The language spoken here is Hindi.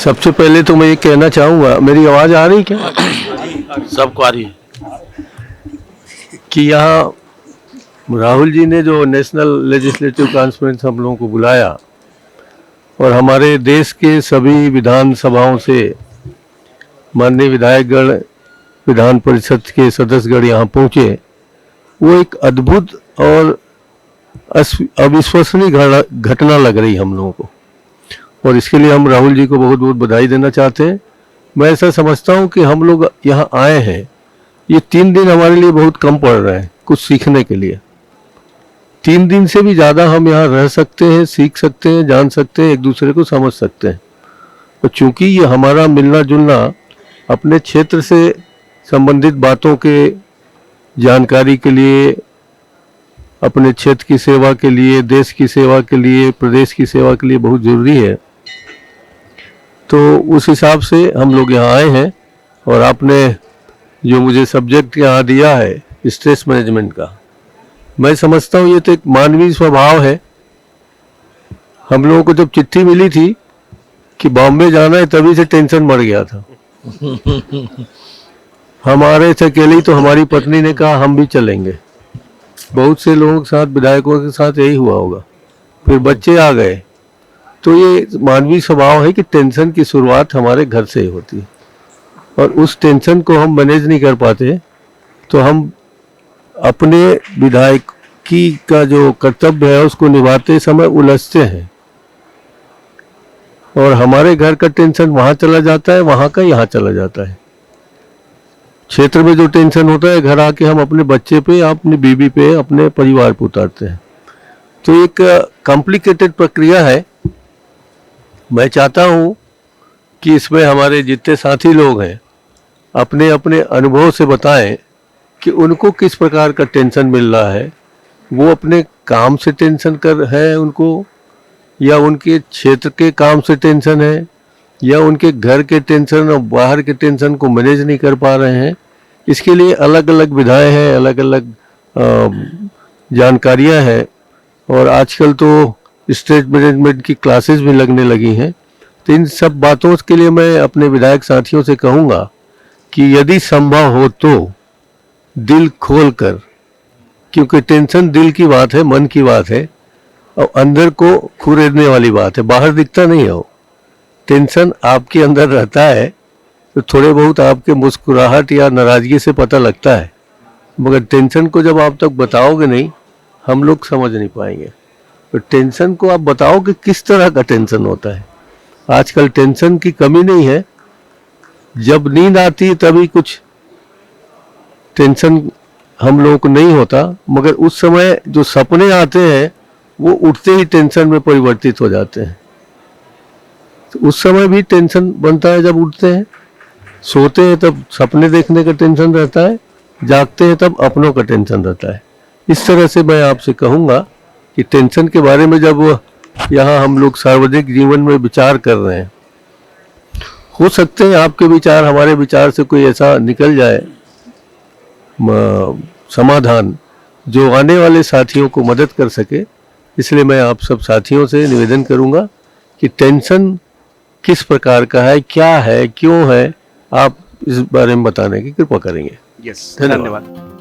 सबसे पहले तो मैं ये कहना चाहूँगा, मेरी आवाज़ आ रही क्या? सबको आ रही है कि यहाँ राहुल जी ने जो नेशनल लेजिस्लेटिव कॉन्फ्रेंस हम लोगों को बुलाया और हमारे देश के सभी विधानसभाओं से माननीय विधायकगण, विधान परिषद के सदस्यगण यहाँ पहुँचे, वो एक अद्भुत और अविश्वसनीय घटना लग रही हम लोगों को, और इसके लिए हम राहुल जी को बहुत बहुत बधाई देना चाहते हैं। मैं ऐसा समझता हूँ कि हम लोग यहाँ आए हैं, ये 3 दिन हमारे लिए बहुत कम पड़ रहे हैं कुछ सीखने के लिए। 3 दिन से भी ज़्यादा हम यहाँ रह सकते हैं, सीख सकते हैं, जान सकते हैं, एक दूसरे को समझ सकते हैं। तो चूँकि ये हमारा मिलना जुलना अपने क्षेत्र से संबंधित बातों के जानकारी के लिए, अपने क्षेत्र की सेवा के लिए, देश की सेवा के लिए, प्रदेश की सेवा के लिए बहुत ज़रूरी है, तो उस हिसाब से हम लोग यहाँ आए हैं। और आपने जो मुझे सब्जेक्ट यहाँ दिया है स्ट्रेस मैनेजमेंट का, मैं समझता हूँ ये तो एक मानवीय स्वभाव है। हम लोगों को जब चिट्ठी मिली थी कि बॉम्बे जाना है, तभी से टेंशन बढ़ गया था। हमारे से अकेले तो हमारी पत्नी ने कहा हम भी चलेंगे। बहुत से लोगों के साथ, विधायकों के साथ यही हुआ होगा। फिर बच्चे आ गए, तो ये मानवीय स्वभाव है कि टेंशन की शुरुआत हमारे घर से ही होती है, और उस टेंशन को हम मैनेज नहीं कर पाते तो हम अपने विधायकी का जो कर्तव्य है उसको निभाते समय उलझते हैं, और हमारे घर का टेंशन वहाँ चला जाता है, वहाँ का यहाँ चला जाता है। क्षेत्र में जो टेंशन होता है, घर आके हम अपने बच्चे पे, अपनी बीवी पे, अपने परिवार पे उतारते हैं। तो एक कॉम्प्लिकेटेड प्रक्रिया है। मैं चाहता हूँ कि इसमें हमारे जितने साथी लोग हैं अपने अपने अनुभव से बताएं कि उनको किस प्रकार का टेंशन मिल रहा है। वो अपने काम से टेंशन कर है उनको, या उनके क्षेत्र के काम से टेंशन है, या उनके घर के टेंशन और बाहर के टेंशन को मैनेज नहीं कर पा रहे हैं। इसके लिए अलग अलग विधाएं हैं, अलग अलग जानकारियां हैं, और आजकल तो स्ट्रेस मैनेजमेंट की क्लासेस भी लगने लगी हैं। तो इन सब बातों के लिए मैं अपने विधायक साथियों से कहूँगा कि यदि संभव हो तो दिल खोल कर, क्योंकि टेंशन दिल की बात है, मन की बात है, और अंदर को खुरेदने वाली बात है, बाहर दिखता नहीं है। टेंशन आपके अंदर रहता है, तो थोड़े बहुत आपके मुस्कुराहट या नाराज़गी से पता लगता है, मगर टेंशन को जब आप तक बताओगे नहीं, हम लोग समझ नहीं पाएंगे। तो टेंशन को आप बताओ कि किस तरह का टेंशन होता है। आजकल टेंशन की कमी नहीं है, जब नींद आती है तभी कुछ टेंशन हम लोगों को नहीं होता, मगर उस समय जो सपने आते हैं वो उठते ही टेंशन में परिवर्तित हो जाते हैं। तो उस समय भी टेंशन बनता है जब उठते हैं। सोते हैं तब सपने देखने का टेंशन रहता है, जागते हैं तब अपनों का टेंशन रहता है। इस तरह से मैं आपसे कहूँगा कि टेंशन के बारे में जब यहाँ हम लोग सार्वजनिक जीवन में विचार कर रहे हैं, हो सकते हैं आपके विचार हमारे विचार से कोई ऐसा निकल जाए समाधान जो आने वाले साथियों को मदद कर सके। इसलिए मैं आप सब साथियों से निवेदन करूंगा कि टेंशन किस प्रकार का है, क्या है, क्यों है, आप इस बारे में बताने की कृपा करेंगे। धन्यवाद।